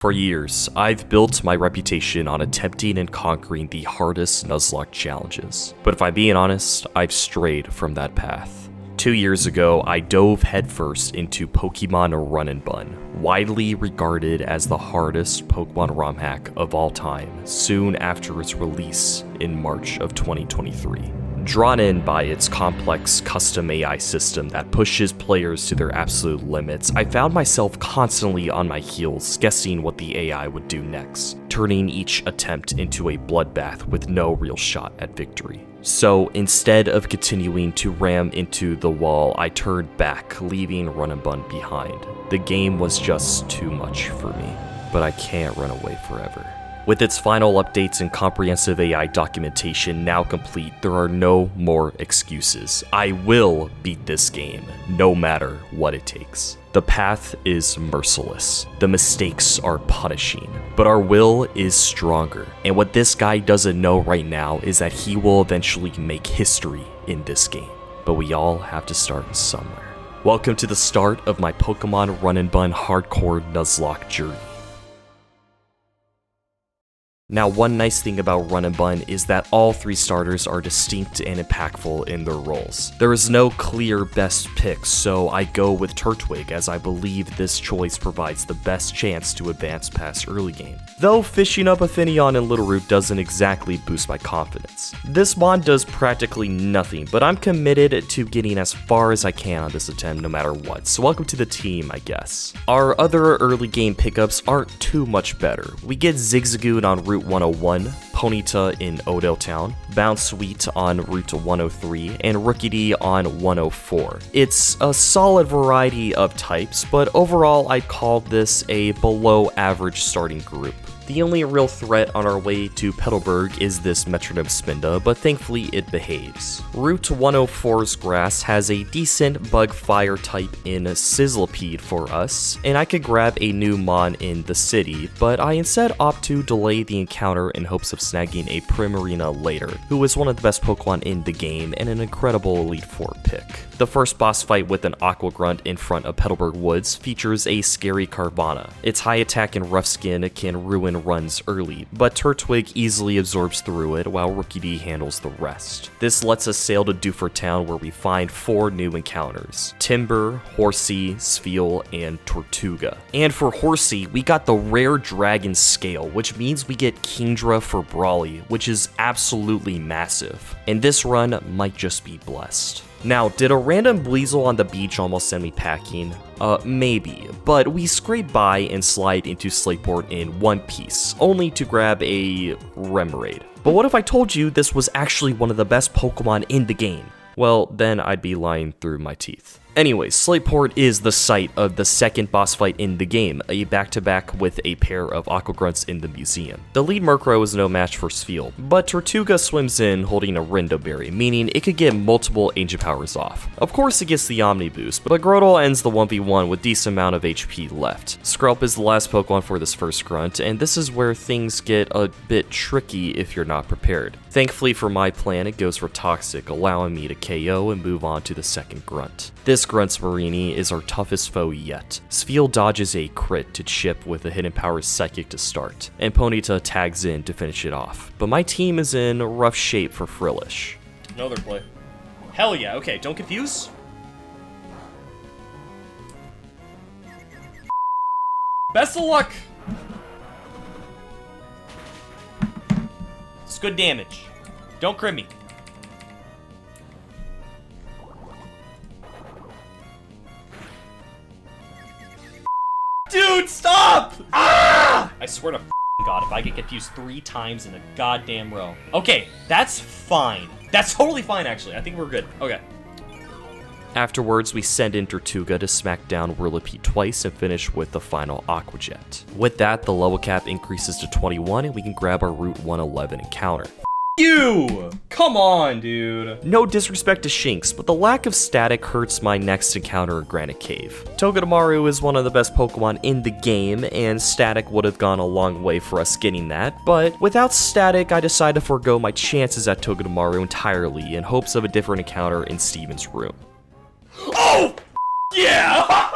For years, I've built my reputation on attempting and conquering the hardest Nuzlocke challenges. But if I'm being honest, I've strayed from that path. 2 years ago, I dove headfirst into Pokemon Run&Bun, widely regarded as the hardest Pokemon ROM hack of all time, soon after its release in March of 2023. Drawn in by its complex custom AI system that pushes players to their absolute limits, I found myself constantly on my heels guessing what the AI would do next, turning each attempt into a bloodbath with no real shot at victory. So instead of continuing to ram into the wall, I turned back, leaving Run&Bun behind. The game was just too much for me, but I can't run away forever. With its final updates and comprehensive AI documentation now complete, there are no more excuses. I will beat this game, no matter what it takes. The path is merciless, the mistakes are punishing, but our will is stronger. And what this guy doesn't know right now is that he will eventually make history in this game. But we all have to start somewhere. Welcome to the start of my Pokemon Run&Bun hardcore Nuzlocke journey. Now, one nice thing about Run&Bun is that all 3 starters are distinct and impactful in their roles. There is no clear best pick, so I go with Turtwig as I believe this choice provides the best chance to advance past early game. Though fishing up a Finneon and Littleroot doesn't exactly boost my confidence. This mon does practically nothing, but I'm committed to getting as far as I can on this attempt no matter what, so welcome to the team, I guess. Our other early game pickups aren't too much better. We get Zigzagoon on Route 101, Ponyta in Odell Town, Bounsweet on Route 103, and Rookidee on 104. It's a solid variety of types, but overall I'd call this a below average starting group. The only real threat on our way to Petalburg is this Metronome Spinda, but thankfully it behaves. Route 104's grass has a decent bug fire type in Sizzlipede for us, and I could grab a new mon in the city, but I instead opt to delay the encounter in hopes of snagging a Primarina later, who is one of the best Pokemon in the game and an incredible Elite Four pick. The first boss fight with an Aqua Grunt in front of Petalburg Woods features a scary Carvana. Its high attack and rough skin can ruin runs early, but Turtwig easily absorbs through it while Rookidee handles the rest. This lets us sail to Dewford Town where we find 4 new encounters: Timber, Horsey, Spheal, and Tortuga. And for Horsey, we got the rare Dragon Scale, which means we get Kingdra for Brawly, which is absolutely massive. And this run might just be blessed. Now, did a random Bleasel on the beach almost send me packing? Maybe, but we scrape by and slide into Slateport in one piece, only to grab a Remoraid. But what if I told you this was actually one of the best Pokemon in the game? Well, then I'd be lying through my teeth. Anyways, Slateport is the site of the second boss fight in the game, a back-to-back with a pair of Aqua Grunts in the museum. The lead Murkrow is no match for Spheal, but Tortuga swims in holding a Rindo Berry, meaning it could get multiple Ancient Powers off. Of course it gets the Omni Boost, but Grotle ends the 1v1 with decent amount of HP left. Skrelp is the last Pokemon for this first grunt, and this is where things get a bit tricky if you're not prepared. Thankfully for my plan, it goes for Toxic, allowing me to KO and move on to the second grunt. This grunt's Marini is our toughest foe yet. Spheal dodges a crit to chip with a Hidden Power Psychic to start, and Ponyta tags in to finish it off. But my team is in rough shape for Frillish. Another play. Hell yeah, okay, don't confuse. Best of luck! It's good damage. Don't crit me. Dude, stop! Ah! I swear to God, if I get confused 3 times in a goddamn row. Okay, that's fine. That's totally fine, actually. I think we're good. Okay. Afterwards, we send in Tortuga to smack down Whirlipede twice and finish with the final Aqua Jet. With that, the level cap increases to 21 and we can grab our Route 111 encounter. You! Come on, dude. No disrespect to Shinx, but the lack of static hurts my next encounter at Granite Cave. Togedemaru is one of the best Pokemon in the game, and static would have gone a long way for us getting that, but without static, I decided to forego my chances at Togedemaru entirely in hopes of a different encounter in Steven's room. Oh! Yeah!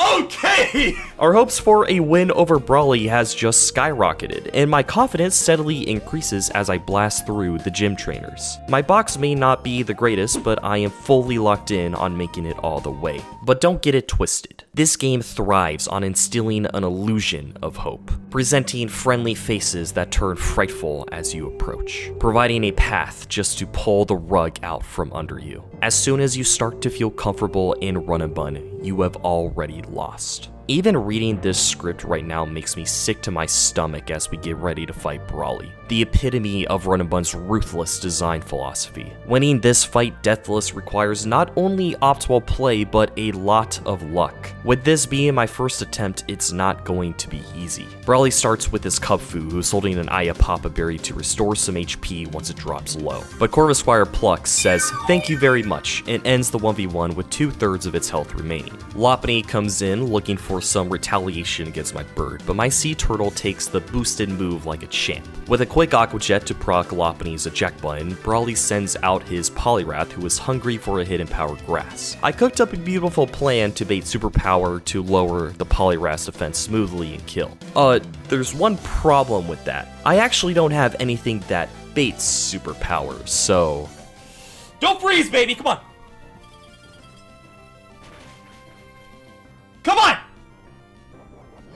Okay! Our hopes for a win over Brawly has just skyrocketed, and my confidence steadily increases as I blast through the gym trainers. My box may not be the greatest, but I am fully locked in on making it all the way. But don't get it twisted. This game thrives on instilling an illusion of hope, presenting friendly faces that turn frightful as you approach, providing a path just to pull the rug out from under you. As soon as you start to feel comfortable in Run&Bun, you have already lost. Even reading this script right now makes me sick to my stomach as we get ready to fight Brawly, the epitome of Run&Bun's ruthless design philosophy. Winning this fight deathless requires not only optimal play, but a lot of luck. With this being my first attempt, it's not going to be easy. Brawly starts with his Kubfu, who's holding an Ayapapa berry to restore some HP once it drops low. But Corvusquire Plux says, "Thank you very much," and ends the 1v1 with 2/3 of its health remaining. Lopunny comes in looking for some retaliation against my bird, but my sea turtle takes the boosted move like a champ. With a quick Aqua Jet to proc Lopunny's eject button, Brawly sends out his Poliwrath, who is hungry for a hidden power grass. I cooked up a beautiful plan to bait superpower to lower the Poliwrath's defense smoothly and kill. There's one problem with that. I actually don't have anything that baits superpower, so... Don't freeze, baby! Come on! Come on!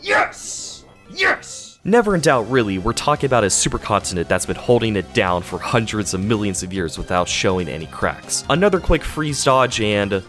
Yes! Yes! Never in doubt, really. We're talking about a supercontinent that's been holding it down for hundreds of millions of years without showing any cracks. Another quick freeze dodge and...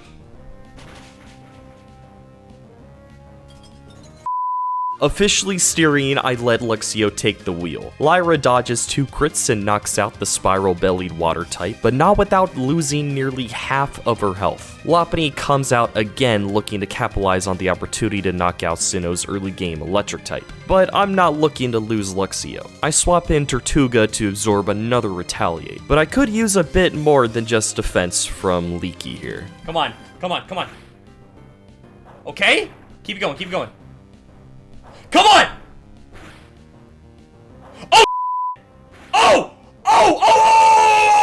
Officially steering, I let Luxio take the wheel. Lyra dodges 2 crits and knocks out the spiral-bellied water type, but not without losing nearly half of her health. Lopunny comes out again looking to capitalize on the opportunity to knock out Sinnoh's early game electric type, but I'm not looking to lose Luxio. I swap in Tortuga to absorb another retaliate, but I could use a bit more than just defense from Leaky here. Come on, come on, come on. Okay? Keep going, keep going. Come on! Oh! Oh! Oh!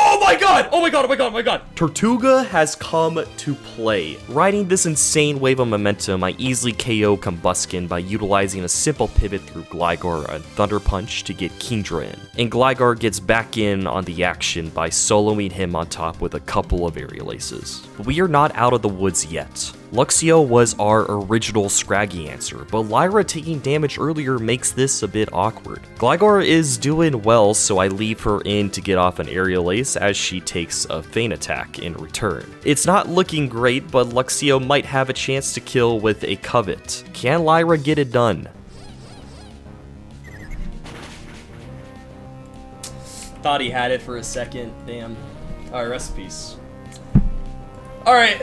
Oh my god! Oh my god, oh my god, oh my god! Tortuga has come to play. Riding this insane wave of momentum, I easily KO Combuskin by utilizing a simple pivot through Gligar and Thunder Punch to get Kingdra in. And Gligar gets back in on the action by soloing him on top with a couple of aerial aces. But we are not out of the woods yet. Luxio was our original Scraggy answer, but Lyra taking damage earlier makes this a bit awkward. Gligar is doing well, so I leave her in to get off an aerial ace as she takes a feint attack in return. It's not looking great, but Luxio might have a chance to kill with a Covet. Can Lyra get it done? Thought he had it for a second. Damn. Alright, rest in peace. Alright.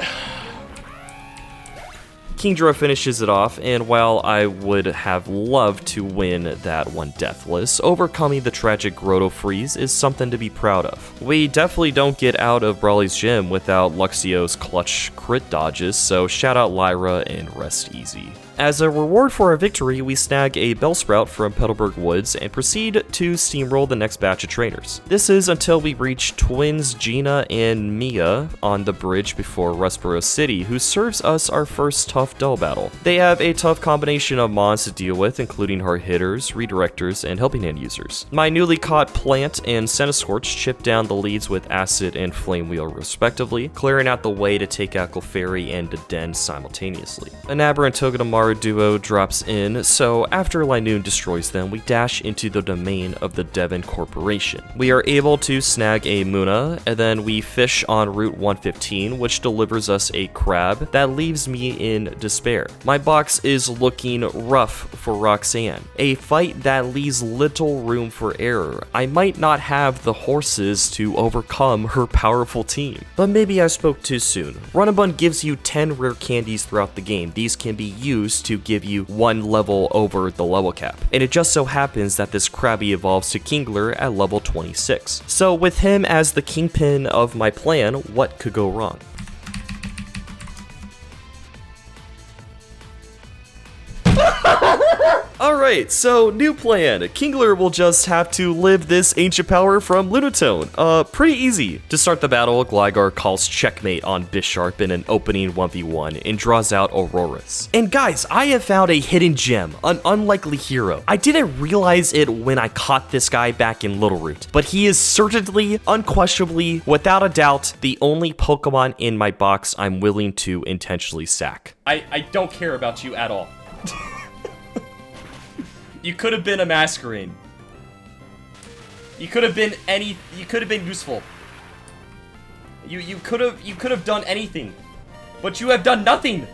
Kingdra finishes it off, and while I would have loved to win that one deathless, overcoming the tragic Grotto freeze is something to be proud of. We definitely don't get out of Brawly's gym without Luxio's clutch crit dodges, so shout out Lyra and rest easy. As a reward for our victory, we snag a Bellsprout from Petalburg Woods and proceed to steamroll the next batch of trainers. This is until we reach twins Gina and Mia on the bridge before Rustboro City, who serves us our first tough dull battle. They have a tough combination of mons to deal with, including hard hitters, redirectors, and helping hand users. My newly caught Plant and Centiskorch chip down the leads with Acid and Flame Wheel respectively, clearing out the way to take out Clefairy and Den simultaneously. An Aberrant Togedemaru duo drops in, so after Linoon destroys them, we dash into the domain of the Devon Corporation. We are able to snag a Muna, and then we fish on Route 115, which delivers us a crab that leaves me in despair. My box is looking rough for Roxanne, a fight that leaves little room for error. I might not have the horses to overcome her powerful team. But maybe I spoke too soon. Run&Bun gives you 10 rare candies throughout the game. These can be used to give you 1 level over the level cap. And it just so happens that this Krabby evolves to Kingler at level 26. So with him as the kingpin of my plan, what could go wrong? Alright, so new plan. Kingler will just have to live this ancient power from Lunatone. Pretty easy. To start the battle, Gligar calls checkmate on Bisharp in an opening 1v1 and draws out Auroras. And guys, I have found a hidden gem, an unlikely hero. I didn't realize it when I caught this guy back in Littleroot, but he is certainly, unquestionably, without a doubt, the only Pokemon in my box I'm willing to intentionally sack. I don't care about you at all. You could have been a Masquerain. You could have been you could have been useful. You could have done anything. But you have done nothing.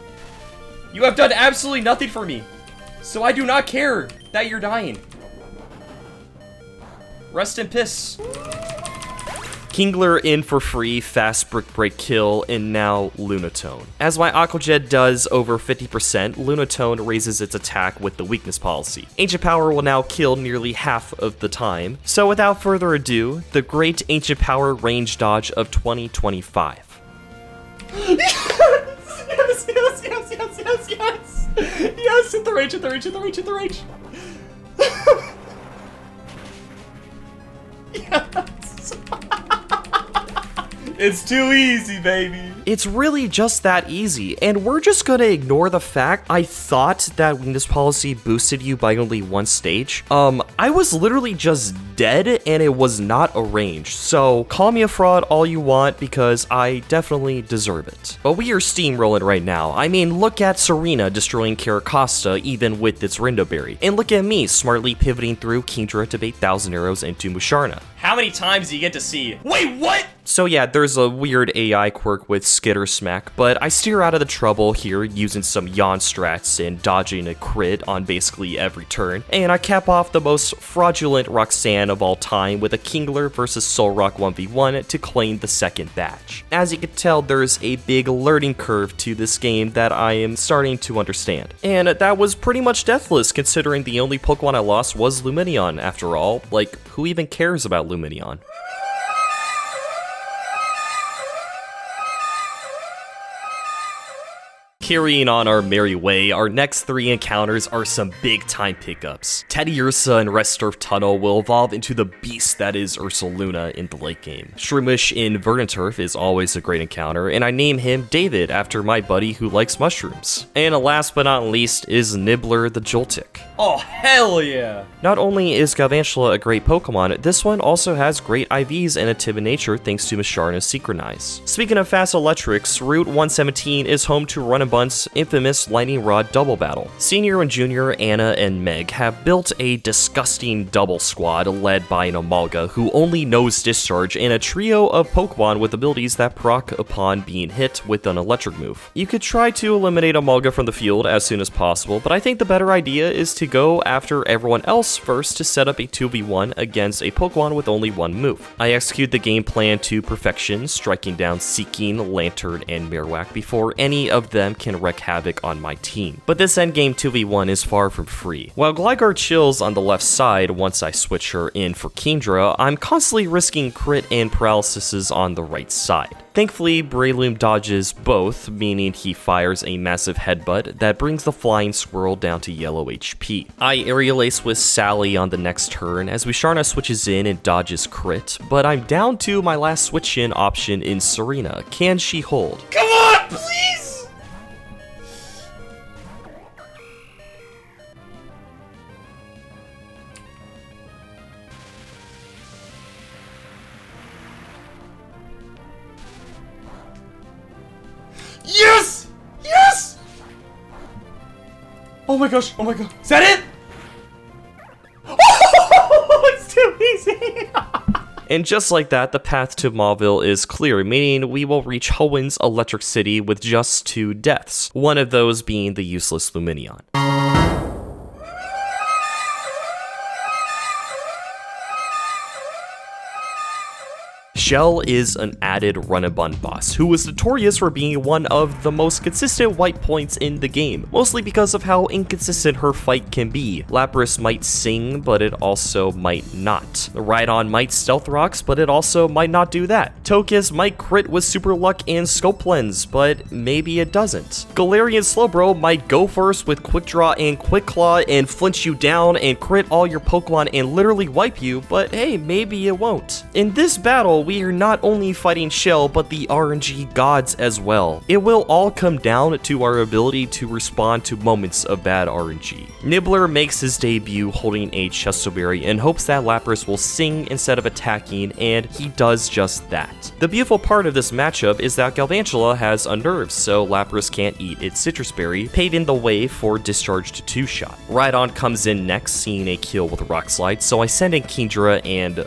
You have done absolutely nothing for me. So I do not care that you're dying. Rest in piss. Kingler in for free, fast Brick Break kill, and now Lunatone. As my Aqua Jet does over 50%, Lunatone raises its attack with the weakness policy. Ancient Power will now kill nearly half of the time, so without further ado, the great Ancient Power range dodge of 2025. Yes, yes, yes, yes, yes, yes. Yes, hit the range, hit the range, hit the range, hit the range. Yes. It's too easy, baby. It's really just that easy, and we're just gonna ignore the fact I thought that weakness policy boosted you by only one stage. I was literally just dead, and it was not a range, so call me a fraud all you want, because I definitely deserve it. But we are steamrolling right now. I mean, look at Serena destroying Caracosta even with its Rindoberry, and look at me smartly pivoting through Kingdra to bait 1,000 arrows into Musharna. How many times do you get to see? Wait, what? So yeah, there's a weird AI quirk with Skitter Smack, but I steer out of the trouble here using some yawn strats and dodging a crit on basically every turn, and I cap off the most fraudulent Roxanne of all time with a Kingler versus Solrock 1v1 to claim the second badge. As you can tell, there's a big learning curve to this game that I am starting to understand. And that was pretty much deathless considering the only Pokemon I lost was Lumineon after all. Like, who even cares about Lumineon? Carrying on our merry way, our next three encounters are some big time pickups. Teddiursa and Resturf Tunnel will evolve into the beast that is Ursaluna in the late game. Shroomish in Verdanturf is always a great encounter, and I name him David after my buddy who likes mushrooms. And last but not least is Nibbler the Joltik. Oh, hell yeah! Not only is Galvantula a great Pokemon, this one also has great IVs and a timid nature thanks to Musharna's Synchronize. Speaking of fast electrics, Route 117 is home to Run&Bun's infamous Lightning Rod double battle. Senior and Junior, Anna and Meg, have built a disgusting double squad led by an Amalga who only knows Discharge and a trio of Pokemon with abilities that proc upon being hit with an electric move. You could try to eliminate Amalga from the field as soon as possible, but I think the better idea is to go after everyone else first to set up a 2v1 against a Pokemon with only one move. I execute the game plan to perfection, striking down Seeking, Lantern, and Marowak before any of them can wreak havoc on my team. But this endgame 2v1 is far from free. While Gligar chills on the left side once I switch her in for Kingdra, I'm constantly risking crit and paralysis on the right side. Thankfully, Breloom dodges both, meaning he fires a massive headbutt that brings the flying squirrel down to yellow HP. I Aerial Ace with Sally on the next turn as Musharna switches in and dodges crit, but I'm down to my last switch in option in Serena. Can she hold? Come on, please! Yes! Yes! Oh my gosh, oh my god. Is that it? Oh, it's too easy! And just like that, the path to Mauville is clear, meaning we will reach Hoenn's Electric City with just 2 deaths, one of those being the useless Lumineon. Shell is an added Run&Bun boss, who is notorious for being one of the most consistent white points in the game, mostly because of how inconsistent her fight can be. Lapras might sing, but it also might not. Rhydon might stealth rocks, but it also might not do that. Togekiss might crit with super luck and scope lens, but maybe it doesn't. Galarian Slowbro might go first with quick draw and quick claw and flinch you down and crit all your Pokemon and literally wipe you, but hey, maybe it won't. In this battle, we are not only fighting Shell, but the RNG gods as well. It will all come down to our ability to respond to moments of bad RNG. Nibbler makes his debut holding a Chesto Berry and hopes that Lapras will sing instead of attacking, and he does just that. The beautiful part of this matchup is that Galvantula has unnerved, so Lapras can't eat its Citrus Berry, paving the way for Discharge to 2-shot. Rhydon comes in next, seeing a kill with Rock Slide, so I send in Kingdra and...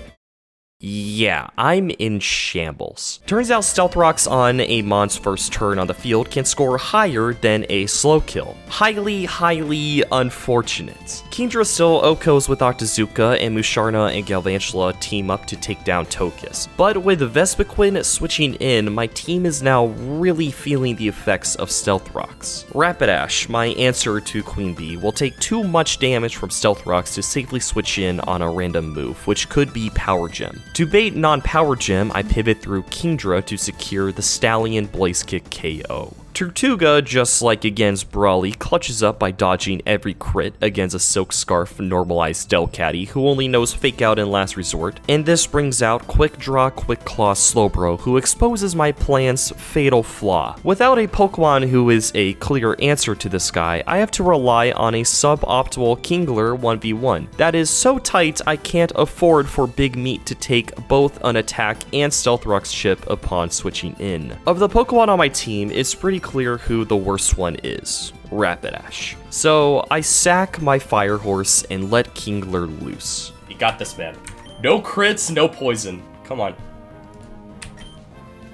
yeah, I'm in shambles. Turns out Stealth Rocks on a Mon's first turn on the field can score higher than a slow kill. Highly unfortunate. Kingdra still OHKOs with Octazooka, and Musharna and Galvantula team up to take down Togekiss. But with Vespiquen switching in, my team is now really feeling the effects of Stealth Rocks. Rapidash, my answer to Queen Bee, will take too much damage from Stealth Rocks to safely switch in on a random move, which could be Power Gem. To bait non-Power Gem, I pivot through Kingdra to secure the Stallion Blaze Kick KO. Tortuga, just like against Brawly, clutches up by dodging every crit against a Silk Scarf normalized Delcatty who only knows Fake Out in last resort, and this brings out Quick Draw, Quick Claw Slowbro, who exposes my plan's fatal flaw. Without a Pokemon who is a clear answer to this guy, I have to rely on a suboptimal Kingler 1v1. That is so tight I can't afford for Big Meat to take both an attack and Stealth Rock's chip upon switching in. Of the Pokemon on my team, it's pretty clear who the worst one is. Rapidash. So I sack my Fire Horse and let Kingler loose. You got this, man. No crits, no poison. Come on.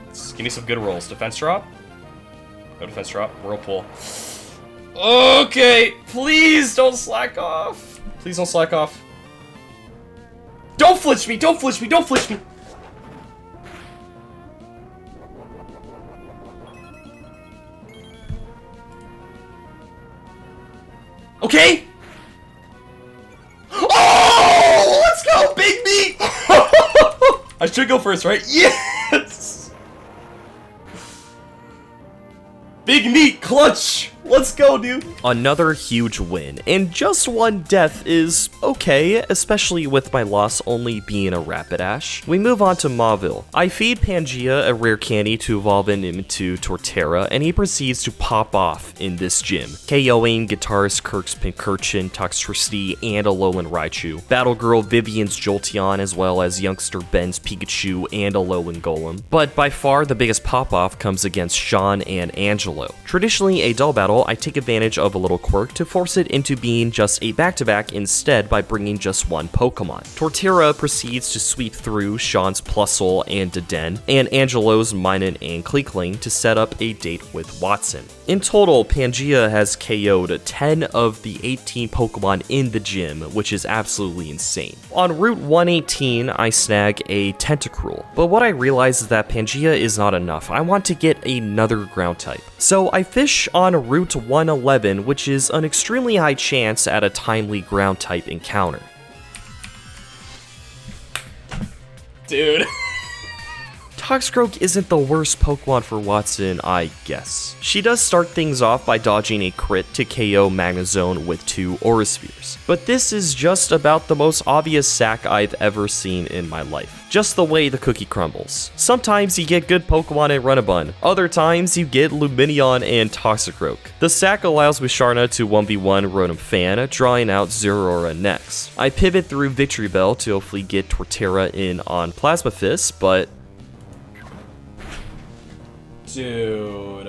Just give me some good rolls. Defense drop. No defense drop. Whirlpool. Okay, please don't slack off. Please don't slack off. Don't flinch me, don't flinch me, don't flinch me. Okay. Oh, let's go, Big Meat. I should go first, right? Yes. Big Meat clutch. Let's go, dude. Another huge win, and just one death is okay, especially with my loss only being a Rapidash. We move on to Mauville. I feed Pangea a rare candy to evolve him into Torterra, and he proceeds to pop off in this gym, KOing Guitarist Kirk's Pincurchin, Toxtricity, and Alolan Raichu, Battle Girl Vivian's Jolteon, as well as youngster Ben's Pikachu and Alolan Golem. But by far the biggest pop-off comes against Sean and Angelo. Traditionally a dull battle, I take advantage of a little quirk to force it into being just a back-to-back instead by bringing just one Pokemon. Torterra proceeds to sweep through Sean's Plusle and Deden, and Angelo's Minun and Kleekling to set up a date with Wattson. In total, Pangea has KO'd 10 of the 18 Pokemon in the gym, which is absolutely insane. On Route 118, I snag a Tentacruel, but what I realize is that Pangea is not enough. I want to get another ground type. So I fish on Route 111, which is an extremely high chance at a timely ground type encounter. Dude. Toxicroak isn't the worst Pokemon for Wattson, I guess. She does start things off by dodging a crit to KO Magnezone with 2 Aura Spheres, but this is just about the most obvious sack I've ever seen in my life. Just the way the cookie crumbles. Sometimes you get good Pokemon in Run&Bun, other times you get Lumineon and Toxicroak. The sack allows Musharna to 1v1 Rotom Fan, drawing out Zeraora next. I pivot through Victory Bell to hopefully get Torterra in on Plasma Fist, but Dude.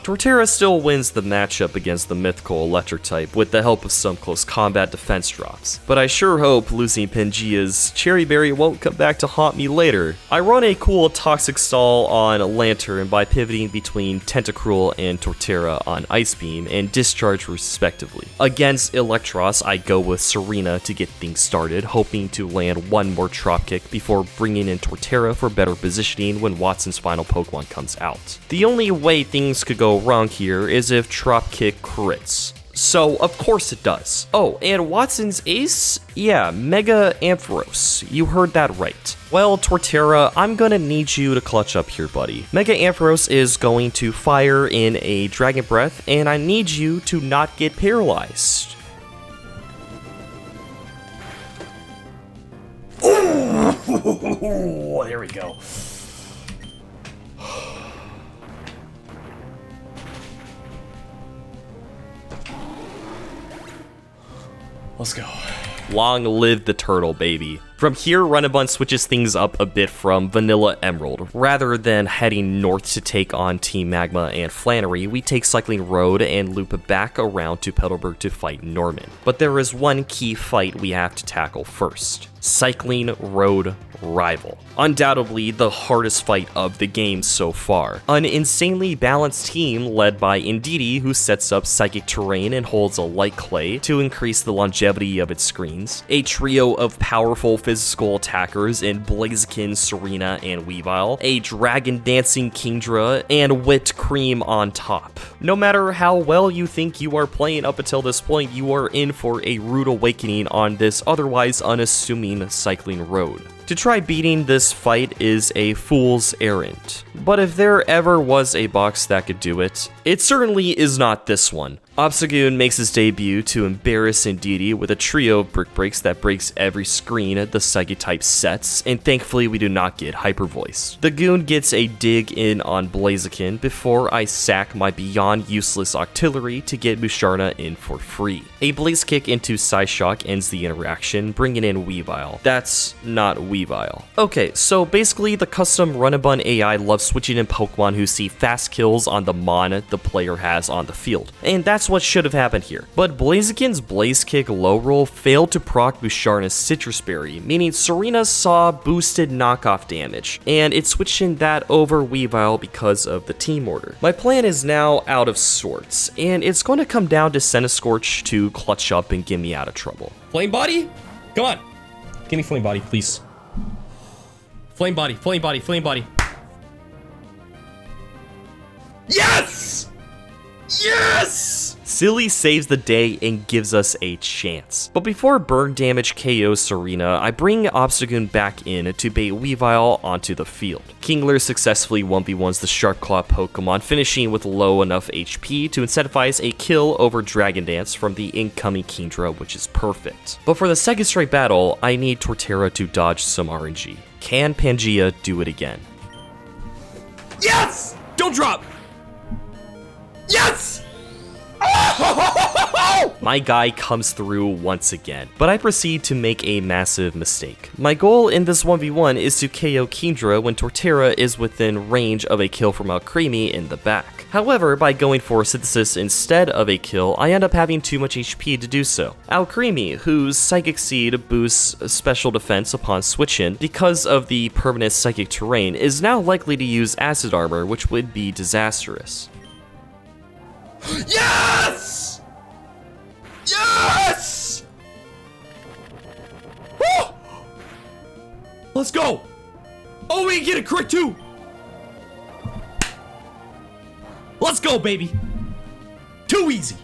Torterra still wins the matchup against the mythical electric type with the help of some close combat defense drops, but I sure hope losing Pangea's Cherry Berry won't come back to haunt me later. I run a cool Toxic Stall on Lantern by pivoting between Tentacruel and Torterra on Ice Beam and Discharge respectively. Against Electros, I go with Serena to get things started, hoping to land one more Trop Kick before bringing in Torterra for better positioning when Wattson's final Pokemon comes out. The only way things could go wrong here is if Trop Kick crits. So, of course it does. Oh, and Watson's ace? Yeah, Mega Ampharos. You heard that right. Well, Torterra, I'm gonna need you to clutch up here, buddy. Mega Ampharos is going to fire in a Dragon Breath, and I need you to not get paralyzed. Oh, there we go. Let's go. Long live the turtle, baby. From here, Run&Bun switches things up a bit from Vanilla Emerald. Rather than heading north to take on Team Magma and Flannery, we take Cycling Road and loop back around to Petalburg to fight Norman. But there is one key fight we have to tackle first. Cycling Road Rival. Undoubtedly the hardest fight of the game so far. An insanely balanced team led by Indeedee, who sets up Psychic Terrain and holds a Light Clay to increase the longevity of its screens. A trio of powerful physical attackers in Blaziken, Serena, and Weavile. A Dragon Dancing Kingdra, and Whipped Cream on top. No matter how well you think you are playing up until this point, you are in for a rude awakening on this otherwise unassuming Cycling Road. To try beating this fight is a fool's errand, but if there ever was a box that could do it, it certainly is not this one. Obstagoon makes his debut to embarrass Indeedee with a trio of Brick Breaks that breaks every screen the Psychic type sets, and thankfully we do not get Hyper Voice. The Goon gets a dig in on Blaziken before I sack my beyond useless Octillery to get Musharna in for free. A Blaze Kick into Psyshock ends the interaction, bringing in Weavile. That's not Weavile. Okay, so basically the custom Run&Bun AI loves switching in Pokemon who see fast kills on the Mon the player has on the field, and that's what should have happened here. But Blaziken's Blaze Kick low roll failed to proc Musharna's Citrus Berry, meaning Serena saw boosted knockoff damage, and it switched in that over Weavile because of the team order. My plan is now out of sorts, and it's going to come down to Centiskorch to clutch up and get me out of trouble. Flame Body? Come on. Give me Flame Body, please. Flame Body, Flame Body, Flame Body. Yes! Yes! Silly saves the day and gives us a chance. But before burn damage KOs Serena, I bring Obstagoon back in to bait Weavile onto the field. Kingler successfully 1v1s the Sharp Claw Pokemon, finishing with low enough HP to incentivize a kill over Dragon Dance from the incoming Kingdra, which is perfect. But for the second straight battle, I need Torterra to dodge some RNG. Can Pangea do it again? Yes! Don't drop! Yes! My guy comes through once again, but I proceed to make a massive mistake. My goal in this 1v1 is to KO Kingdra when Torterra is within range of a kill from Alcremie in the back. However, by going for Synthesis instead of a kill, I end up having too much HP to do so. Alcremie, whose Psychic Seed boosts special defense upon switch-in because of the permanent Psychic Terrain, is now likely to use Acid Armor, which would be disastrous. Yes! Yes! Woo! Let's go! Oh, we get a crit too! Let's go, baby! Too easy!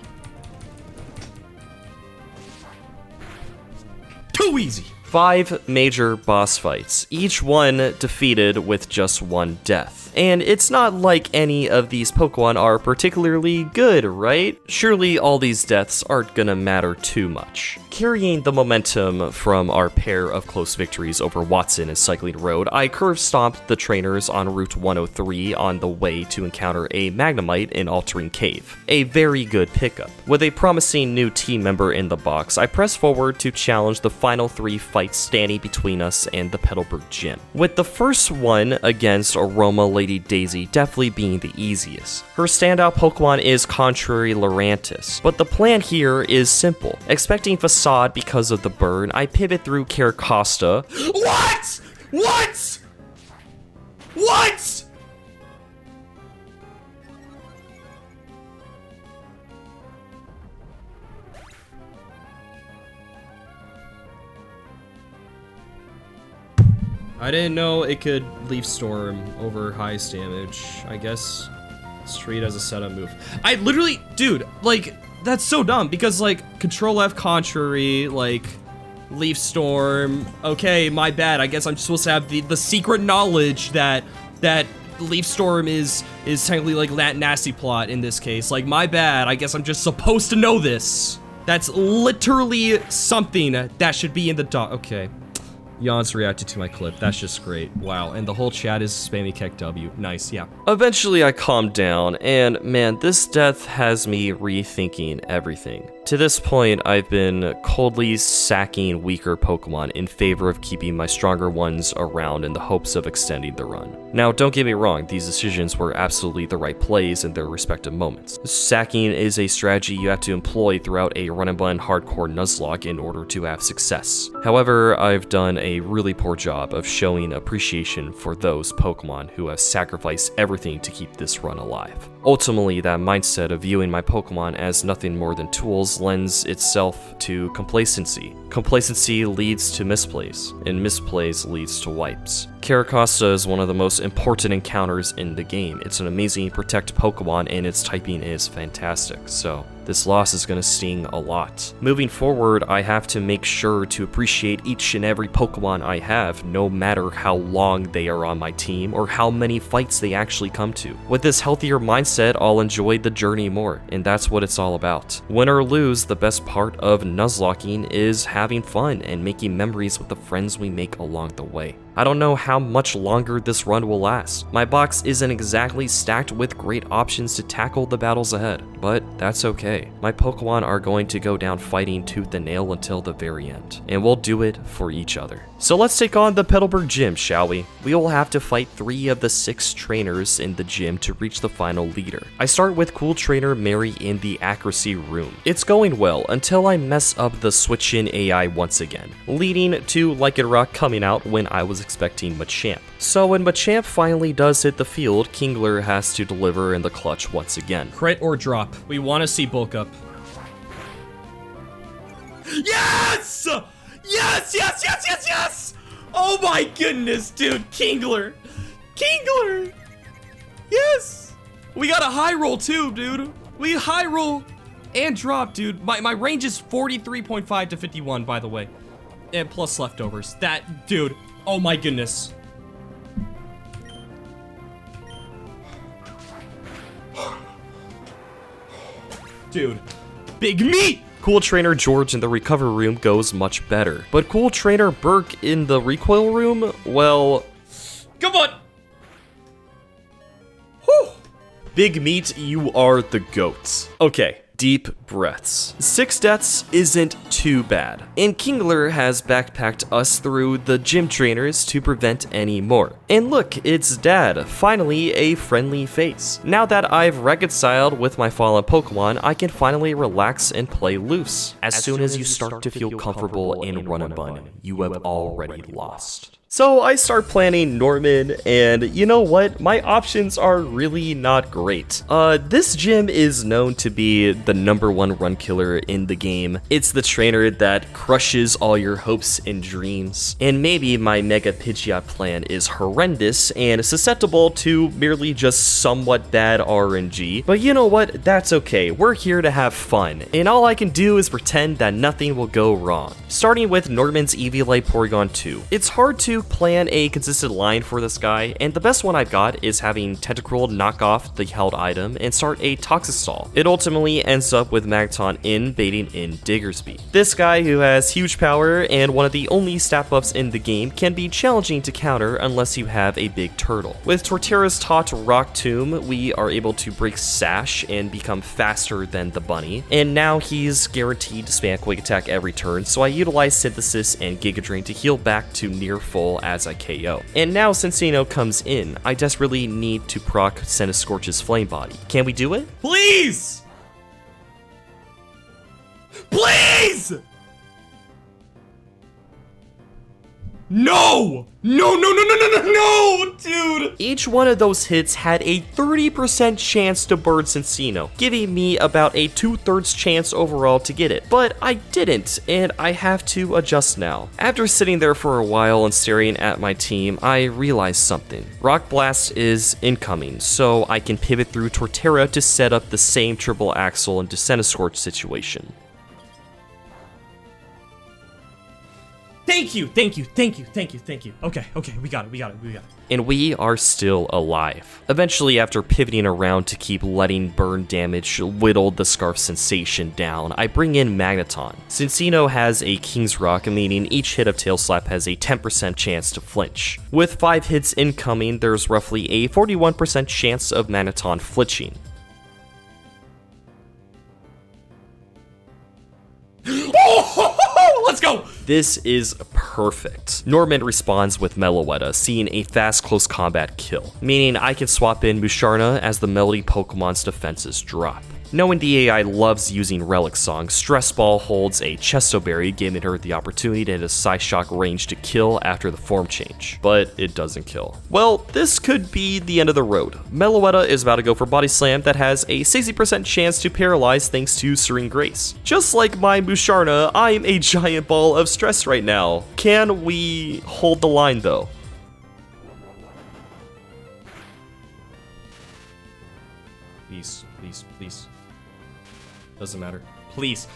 Too easy! 5 major boss fights, each one defeated with just one death. And it's not like any of these Pokemon are particularly good, right? Surely all these deaths aren't gonna matter too much. Carrying the momentum from our pair of close victories over Wattson and Cycling Road, I curve stomped the trainers on Route 103 on the way to encounter a Magnemite in Altering Cave. A very good pickup. With a promising new team member in the box, I press forward to challenge the final 3 fights standing between us and the Petalburg Gym. With the first one against Aroma Lady Daisy definitely being the easiest. Her standout Pokemon is Contrary Lurantis, but the plan here is simple. Expecting Facade because of the burn, I pivot through Caracosta. What? What? What? I didn't know it could Leaf Storm over highest damage. I guess straight as a setup move. I literally, dude, like, that's so dumb because, like, Control F Contrary, like, Leaf Storm. Okay, my bad. I guess I'm supposed to have the secret knowledge that Leaf Storm is technically, like, that nasty plot in this case. Like, my bad. I guess I'm just supposed to know this. That's literally something that should be in the doc. Okay. Yon's reacted to my clip. That's just great. Wow. And the whole chat is spammy Keck W. Nice, yeah. Eventually I calmed down, and man, this death has me rethinking everything. To this point, I've been coldly sacking weaker Pokemon in favor of keeping my stronger ones around in the hopes of extending the run. Now, don't get me wrong, these decisions were absolutely the right plays in their respective moments. Sacking is a strategy you have to employ throughout a Run&Bun hardcore Nuzlocke in order to have success. However, I've done a really poor job of showing appreciation for those Pokemon who have sacrificed everything to keep this run alive. Ultimately, that mindset of viewing my Pokemon as nothing more than tools lends itself to complacency. Complacency leads to misplays, and misplays leads to wipes. Caracosta is one of the most important encounters in the game. It's an amazing protect Pokemon, and its typing is fantastic, so this loss is going to sting a lot. Moving forward, I have to make sure to appreciate each and every Pokemon I have, no matter how long they are on my team or how many fights they actually come to. With this healthier mindset, I'll enjoy the journey more, and that's what it's all about. Win or lose, the best part of Nuzlocking is having fun and making memories with the friends we make along the way. I don't know how much longer this run will last. My box isn't exactly stacked with great options to tackle the battles ahead, but that's okay. My Pokemon are going to go down fighting tooth and nail until the very end, and we'll do it for each other. So let's take on the Petalburg Gym, shall we? We will have to fight 3 of the 6 trainers in the gym to reach the final leader. I start with Cool Trainer Mary in the accuracy room. It's going well until I mess up the switch-in AI once again, leading to Lycanroc coming out when I was expecting Machamp. So when Machamp finally does hit the field, Kingler has to deliver in the clutch once again. Crit or drop. We want to see bulk up. Yes! Yes, yes, yes, yes, yes! Oh my goodness, dude. Kingler. Kingler. Yes. We got a high roll too, dude. We high roll and drop, dude. My range is 43.5 to 51, by the way. And plus leftovers. That, dude. Oh my goodness. Dude. Big meat! Cool Trainer George in the recover room goes much better, but Cool Trainer Burke in the recoil room, well, Come on. whew. Big Meat, you are the GOAT. Okay, deep breaths. 6 deaths isn't too bad, and Kingler has backpacked us through the gym trainers to prevent any more. And look, it's Dad, finally a friendly face. Now that I've reconciled with my fallen Pokemon, I can finally relax and play loose. As soon as you start to feel comfortable in Run&Bun, you have already lost. So I start planning Norman, and you know what? My options are really not great. This gym is known to be the #1 run killer in the game. It's the trainer that crushes all your hopes and dreams. And maybe my Mega Pidgeot plan is horrendous and susceptible to merely just somewhat bad RNG, but you know what? That's okay. We're here to have fun, and all I can do is pretend that nothing will go wrong. Starting with Norman's Eviolite Porygon 2. It's hard to plan a consistent line for this guy, and the best one I've got is having Tentacruel knock off the held item and start a Toxic Stall. It ultimately ends up with Magneton in baiting in Diggersby. This guy, who has huge power and one of the only stat buffs in the game, can be challenging to counter unless you have a big turtle. With Torterra's taught Rock Tomb, we are able to break Sash and become faster than the bunny, and now he's guaranteed to spam Quick Attack every turn, so I utilize Synthesis and Giga Drain to heal back to near full roll as I KO. And now Cincino comes in, I desperately need to proc Centiskorch's Flame Body. Can we do it? Please! Please! No! No, dude! Each one of those hits had a 30% chance to bird Cincino, giving me about a 2/3 chance overall to get it. But I didn't, and I have to adjust now. After sitting there for a while and staring at my team, I realized something. Rock Blast is incoming, so I can pivot through Torterra to set up the same triple axle into Centiskorch situation. Thank you. Okay, we got it. And we are still alive. Eventually, after pivoting around to keep letting burn damage whittle the Scarf sensation down, I bring in Magneton. Cincino has a King's Rock, meaning each hit of Tail Slap has a 10% chance to flinch. With 5 hits incoming, there's roughly a 41% chance of Magneton flinching. Let's go! This is perfect. Norman responds with Meloetta, seeing a fast close combat kill, meaning I can swap in Musharna as the Melody Pokemon's defenses drop. Knowing the AI loves using Relic Song, Stress Ball holds a Chesto Berry, giving her the opportunity to hit a Psyshock range to kill after the form change, but it doesn't kill. Well, this could be the end of the road. Meloetta is about to go for Body Slam that has a 60% chance to paralyze thanks to Serene Grace. Just like my Musharna, I'm a giant ball of stress right now. Can we hold the line though? Please. Doesn't matter. Please!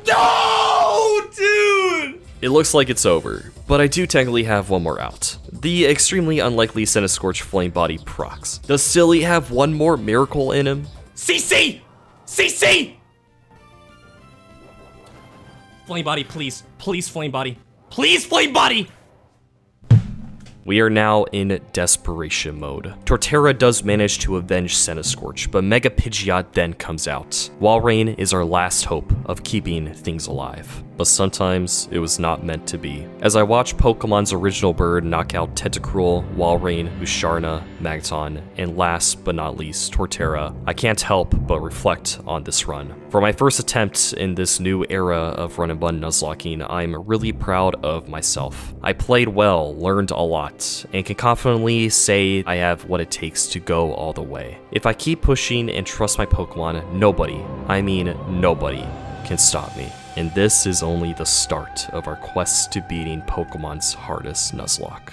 No, dude! It looks like it's over, but I do technically have one more out. The extremely unlikely Centiskorch Flame Body procs. Does Silly have one more miracle in him? CC! Flame Body, please. Please, Flame Body. Please, Flame Body! We are now in desperation mode. Torterra does manage to avenge Centiskorch, but Mega Pidgeot then comes out. Walrein is our last hope of keeping things alive. But sometimes it was not meant to be. As I watch Pokemon's original bird knock out Tentacruel, Walrein, Musharna, Magneton, and last but not least, Torterra, I can't help but reflect on this run. For my first attempt in this new era of Run&Bun Nuzlocking, I'm really proud of myself. I played well, learned a lot, and can confidently say I have what it takes to go all the way. If I keep pushing and trust my Pokemon, nobody, I mean nobody, can stop me. And this is only the start of our quest to beating Pokemon's hardest Nuzlocke.